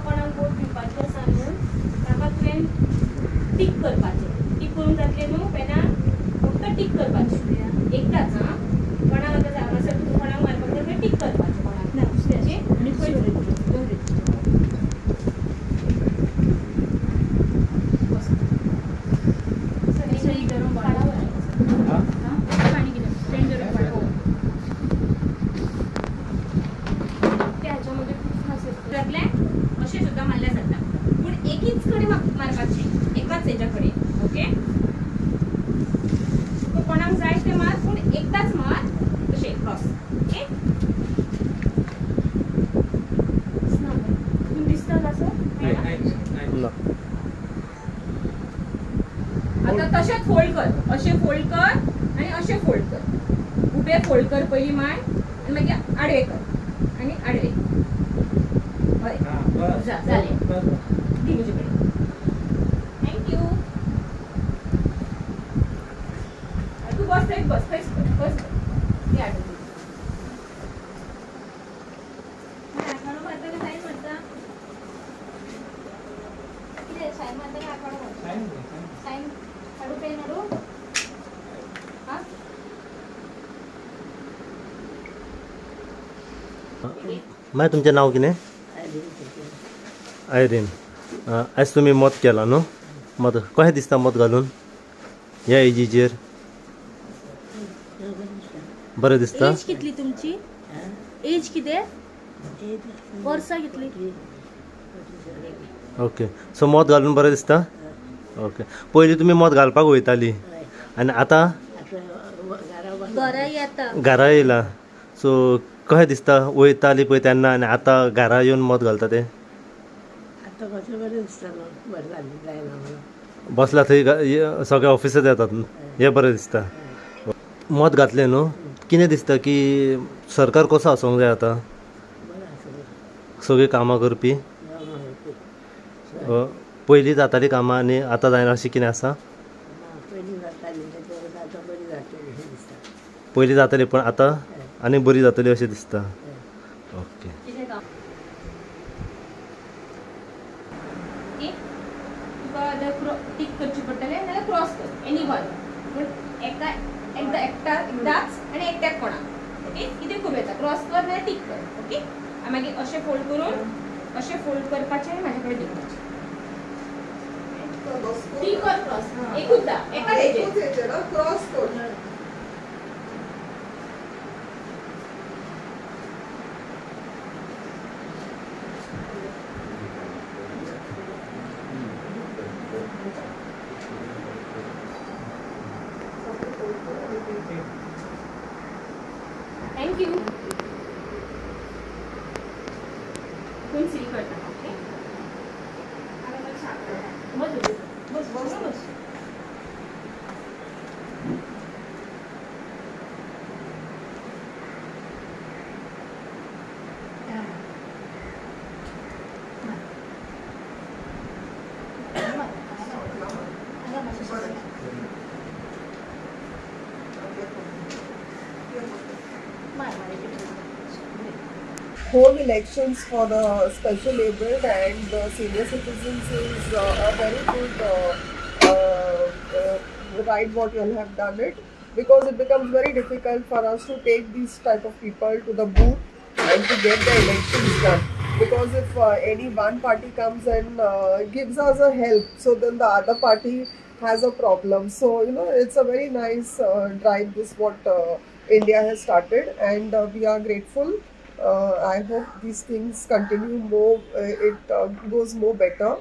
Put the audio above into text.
कोणाक वोट दिवपाचें आसा न्हू ताका तुवें टीक करपाचें. टीक करून जातलें न्हू पेनां फक्त टीक करपाचें एकदाच. हां कोणाक आतां जावं आसा तूं कोणाक मारपाक जाय टीक करपाचें कोणाक ना दुसऱ्याचें आनी खंय अशें सुद्दां मारल्यार जाता पूण एकीच कडेन मारपाचें एकाच हेच्या कडेन. ओके तुका कोणाक जाय तें मार पूण एकदाच मार अशें क्रॉस. ओके तुका दिसता कसो आतां तशेंच फोल्ड कर. अशें फोल्ड कर आनी अशें फोल्ड कर. उबे फोल्ड कर पयलीं मांय आनी मागीर आडवे कर आनी आडवे. जालें दी म्हजे कडेन. थँक्यू. तूं बस थंयच बस थंयच बस दी हाडून दी. आखाडो मारता काय सायन मारता कितें सायन मारता काय आखाडो मारता सायन हाडू पेन हाडू. हां माय तुमचें नांव कितें? आयरीन. आयज तुमी मत केला न्हू. मत कशें दिसता मत घालून ह्या एजीचेर? बरें दिसता. एज कितली तुमची? एज कितें? वर्सां कितली? ओके सो मत घालून बरें दिसता. ओके पयलीं तुमी मत घालपाक वयताली आनी आतां घरा येयला. सो कशें दिसता वयताली पळय तेन्ना आनी आतां घरा येवन मत घालता तें? बसला थंय सगळे ऑफिसांत येतात हें बरें दिसता. मत घातलें न्हू कितें दिसता की सरकार कसो आसूंक जाय आतां? सगळीं कामां करपी पयलीं जातालीं कामां आनी आतां जायना अशें कितें आसा? पयलीं जातालीं पूण आतां आनी बरी जातली अशें दिसता. ओके टीक करची पडटलें नाल्यार क्रॉस कर एनी वन पूण एका एकदा एकदाच आनी एकट्याक कोणाक. ओके कितें खूब येता क्रॉस कर नाल्यार टीक कर. ओके मागीर अशें फोल्ड करून अशें फोल्ड करपाचें आनी म्हाजे कडेन दिवपाचें. टीक कर क्रॉस एकूचदा एकाच हेजेर क्रॉस कर. Thank you. कोण सील करता. Okay bus bus bus bus. Home elections for the special abled and the senior citizens is a very good right what you all have done it, because it becomes very difficult for us to take these type of people to the booth and to get the elections done, because if any one party comes and gives us a help, so then the other party has a problem. So it's a very nice drive this what India has started, and we are grateful. I hope these things continue more, it goes more better.